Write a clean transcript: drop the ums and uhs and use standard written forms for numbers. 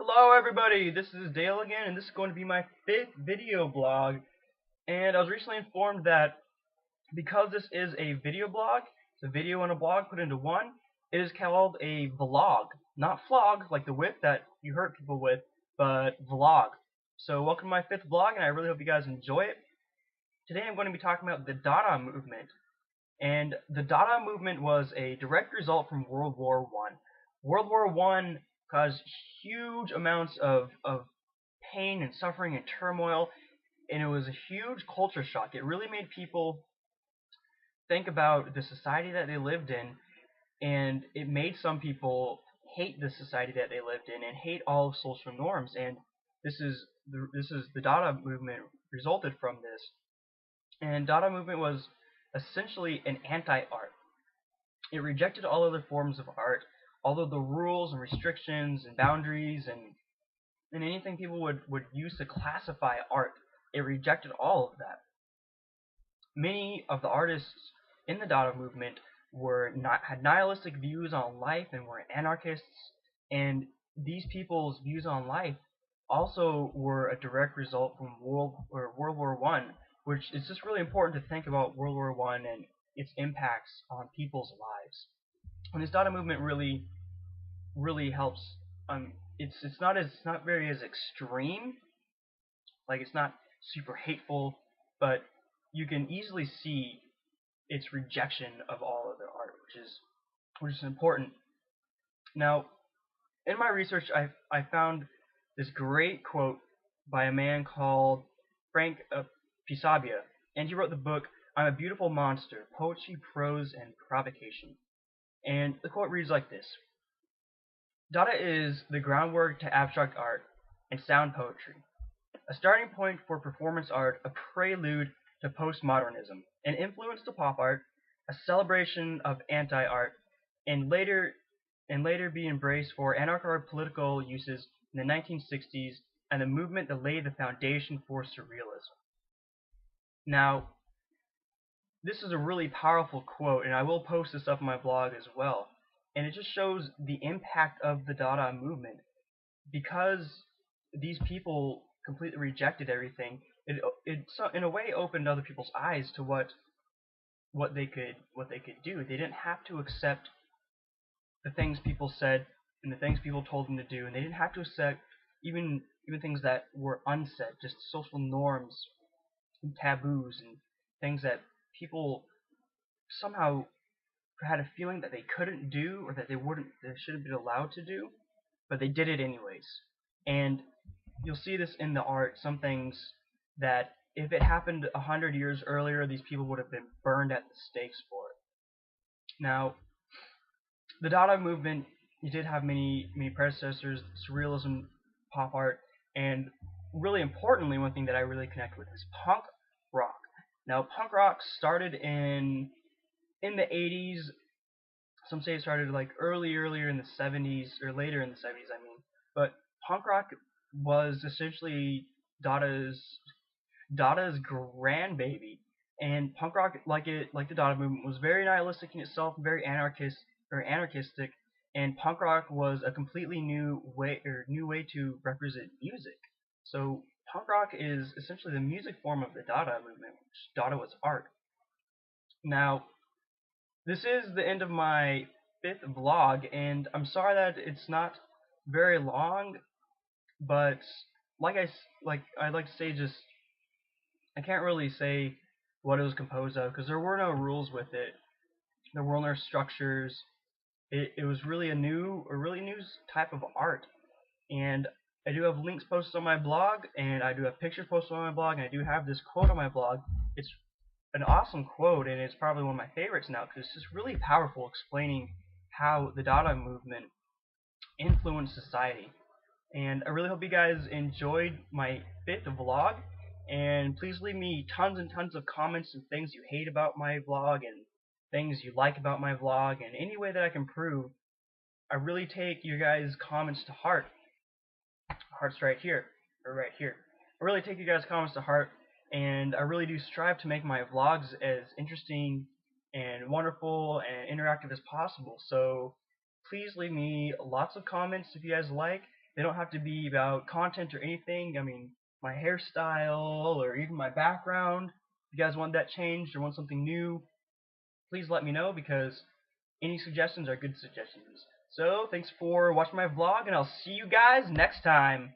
Hello everybody, this is Dale again, and this is going to be my 5th video blog. And I was recently informed that because this is a video blog, it's a video and a blog put into one, it is called a vlog. Not flog, like the whip that you hurt people with, but vlog. So welcome to my 5th vlog, and I really hope you guys enjoy it. Today I'm going to be talking about the Dada Movement. And the Dada Movement was a direct result from World War I. World War I caused huge amounts of pain and suffering and turmoil, and it was a huge culture shock. It really made people think about the society that they lived in, and it made some people hate the society that they lived in and hate all of social norms. And this is the Dada movement resulted from this. And Dada movement was essentially an anti-art. It rejected all other forms of art, all of the rules and restrictions and boundaries and anything people would use to classify art. It rejected all of that. Many of the artists in the Dada movement had nihilistic views on life and were anarchists, and these people's views on life also were a direct result from World War One, which is just really important to think about World War One and its impacts on people's lives. And this Dada movement really helps. It's not very as extreme, like it's not super hateful, but you can easily see its rejection of all other art, which is important. Now, in my research, I found this great quote by a man called Frank Pisabia, and he wrote the book "I'm a Beautiful Monster: Poetry, Prose, and Provocation." And the quote reads like this: Dada is the groundwork to abstract art and sound poetry, a starting point for performance art, a prelude to postmodernism, an influence to pop art, a celebration of anti-art, and later be embraced for anarcho political uses in the 1960s, and a movement that laid the foundation for surrealism. Now, this is a really powerful quote, and I will post this up on my blog as well. And it just shows the impact of the Dada movement. Because these people completely rejected everything, it in a way opened other people's eyes to what they could do. They didn't have to accept the things people said and the things people told them to do, and they didn't have to accept even things that were unsaid, just social norms and taboos and things that people somehow had a feeling that they couldn't do or that they shouldn't be allowed to do, but they did it anyways. And you'll see this in the art, some things that if it happened 100 years earlier, these people would have been burned at the stakes for it. Now, the Dada movement, it did have many predecessors: surrealism, pop art, and really importantly, one thing that I really connect with is punk rock. Now, punk rock started in the 80s. Some say it started like earlier in the 70s, or later in the 70s, I mean. But punk rock was essentially Dada's grandbaby. And punk rock, like the Dada movement, was very nihilistic in itself, very anarchistic. And punk rock was a completely new way to represent music. So punk rock is essentially the music form of the Dada movement, which Dada was art. Now, this is the end of my 5th vlog, and I'm sorry that it's not very long, but I'd like to say, just I can't really say what it was composed of because there were no rules with it. There were no structures. It was really a really new type of art, and I do have links posted on my blog, and I do have pictures posted on my blog, and I do have this quote on my blog. It's an awesome quote, and it's probably one of my favorites now because it's just really powerful, explaining how the Dada movement influenced society. And I really hope you guys enjoyed my 5th vlog, and please leave me tons and tons of comments and things you hate about my vlog and things you like about my vlog, and any way that I can improve. I really take your guys' comments to heart. Heart's right here, or right here. I really take you guys' comments to heart, and I really do strive to make my vlogs as interesting and wonderful and interactive as possible. So please leave me lots of comments if you guys like. They don't have to be about content or anything. I mean, my hairstyle or even my background. If you guys want that changed or want something new, please let me know, because any suggestions are good suggestions. So, thanks for watching my vlog, and I'll see you guys next time.